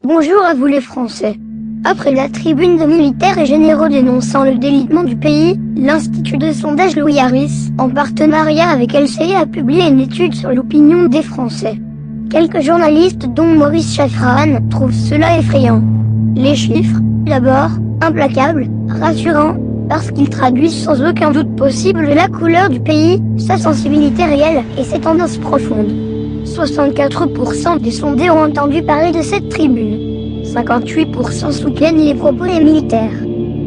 Bonjour à vous les Français. Après la tribune de militaires et généraux dénonçant le délitement du pays, l'Institut de sondage Louis Harris, en partenariat avec LCI, a publié une étude sur l'opinion des Français. Quelques journalistes, dont Maurice Chaffran, trouvent cela effrayant. Les chiffres, d'abord, implacables, rassurants, parce qu'ils traduisent sans aucun doute possible la couleur du pays, sa sensibilité réelle et ses tendances profondes. 64% des sondés ont entendu parler de cette tribune. 58% soutiennent les propos des militaires.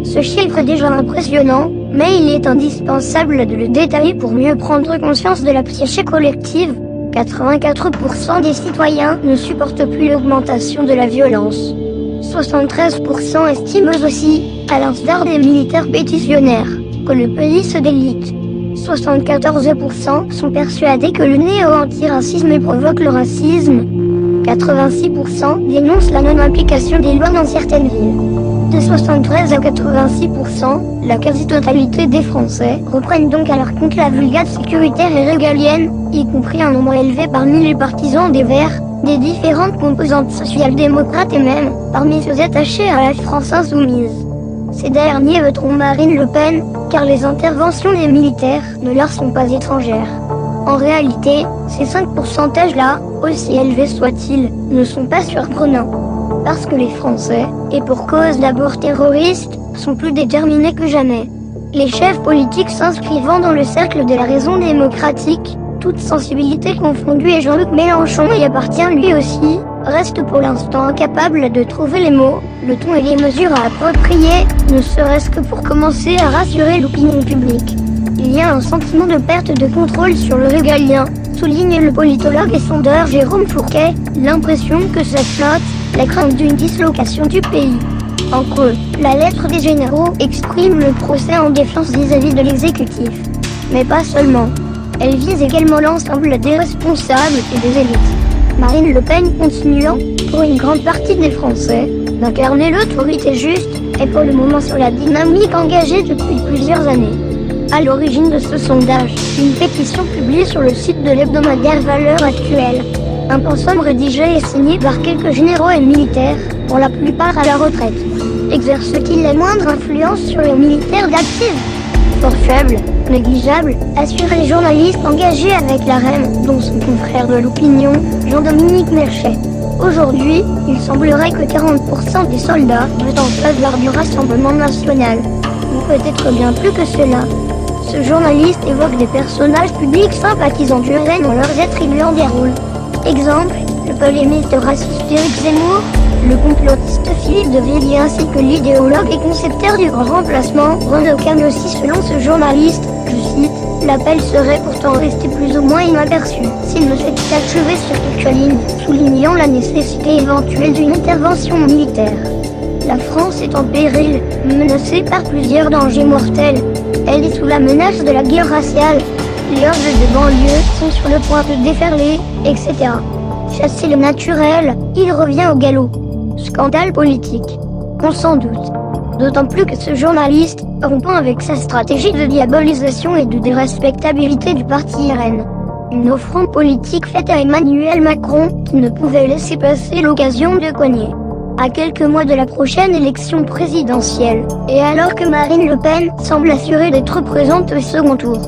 Ce chiffre est déjà impressionnant, mais il est indispensable de le détailler pour mieux prendre conscience de la psyché collective. 84% des citoyens ne supportent plus l'augmentation de la violence. 73% estiment aussi, à l'instar des militaires pétitionnaires, que le pays se délite. 74% sont persuadés que le néo-antiracisme provoque le racisme. 86% dénoncent la non-application des lois dans certaines villes. De 73 à 86%, la quasi-totalité des Français reprennent donc à leur compte la vulgate sécuritaire et régalienne, y compris un nombre élevé parmi les partisans des Verts, des différentes composantes social-démocrates et même parmi ceux attachés à la France insoumise. Ces derniers voteront Marine Le Pen, car les interventions des militaires ne leur sont pas étrangères. En réalité, ces 5 pourcentages-là, aussi élevés soient-ils, ne sont pas surprenants. Parce que les Français, et pour cause d'abord terroristes, sont plus déterminés que jamais. Les chefs politiques s'inscrivant dans le cercle de la raison démocratique, toute sensibilité confondue, et Jean-Luc Mélenchon y appartient lui aussi, reste pour l'instant incapable de trouver les mots, le ton et les mesures à approprier, ne serait-ce que pour commencer à rassurer l'opinion publique. Il y a un sentiment de perte de contrôle sur le régalien, souligne le politologue et sondeur Jérôme Fourquet, l'impression que ça flotte, la crainte d'une dislocation du pays. En creux, la lettre des généraux exprime le procès en défense vis-à-vis de l'exécutif. Mais pas seulement. Elle vise également l'ensemble des responsables et des élites. Marine Le Pen continuant, pour une grande partie des Français, d'incarner l'autorité juste, et pour le moment sur la dynamique engagée depuis plusieurs années. À l'origine de ce sondage, une pétition publiée sur le site de l'hebdomadaire Valeurs Actuelles. Un pensum rédigé et signé par quelques généraux et militaires, pour la plupart à la retraite. Exerce-t-il la moindre influence sur les militaires d'active? Fort faible, négligeable, assurent les journalistes engagés avec la REM, dont son confrère de l'opinion, Jean-Dominique Merchet. Aujourd'hui, il semblerait que 40% des soldats votent en faveur du Rassemblement national. Ou peut-être bien plus que cela. Ce journaliste évoque des personnages publics sympathisants du RN en leur attribuant des rôles. Exemple, le polémiste raciste Éric Zemmour, le complotiste Philippe de Villiers ainsi que l'idéologue et concepteur du grand remplacement, Renaud Camus aussi. Selon ce journaliste, je cite, « L'appel serait pourtant resté plus ou moins inaperçu s'il ne s'était achevé sur quelques lignes, soulignant la nécessité éventuelle d'une intervention militaire. La France est en péril, menacée par plusieurs dangers mortels. Elle est sous la menace de la guerre raciale. Les hordes de banlieue sont sur le point de déferler, etc. Chasser le naturel, il revient au galop. Scandale politique. On s'en doute. D'autant plus que ce journaliste rompt avec sa stratégie de diabolisation et de dérespectabilité du parti RN. Une offrande politique faite à Emmanuel Macron, qui ne pouvait laisser passer l'occasion de cogner. À quelques mois de la prochaine élection présidentielle, et alors que Marine Le Pen semble assurée d'être présente au second tour.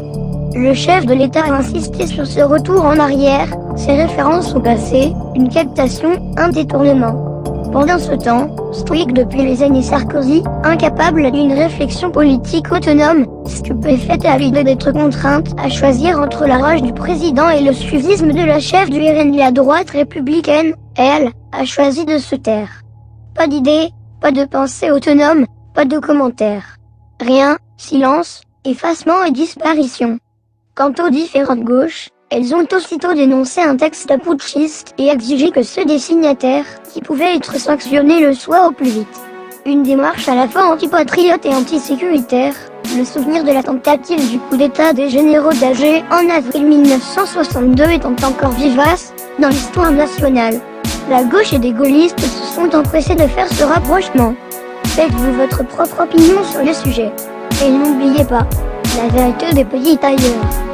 Le chef de l'État a insisté sur ce retour en arrière, ses références au passé, une captation, un détournement. Pendant ce temps, stoïque depuis les années Sarkozy, incapable d'une réflexion politique autonome, stupéfaite à l'idée d'être contrainte à choisir entre la rage du président et le suivisme de la chef du RN, la droite républicaine, elle, a choisi de se taire. Pas d'idée, pas de pensée autonome, pas de commentaires. Rien, silence, effacement et disparition. Quant aux différentes gauches, elles ont aussitôt dénoncé un texte putschiste et exigé que ceux des signataires, qui pouvaient être sanctionnés, le soient au plus vite. Une démarche à la fois antipatriote et antisécuritaire, le souvenir de la tentative du coup d'état des généraux d'Alger en avril 1962 étant encore vivace dans l'histoire nationale. La gauche et des gaullistes se sont empressés de faire ce rapprochement. Faites-vous votre propre opinion sur le sujet. Et n'oubliez pas, la vérité des pays est ailleurs.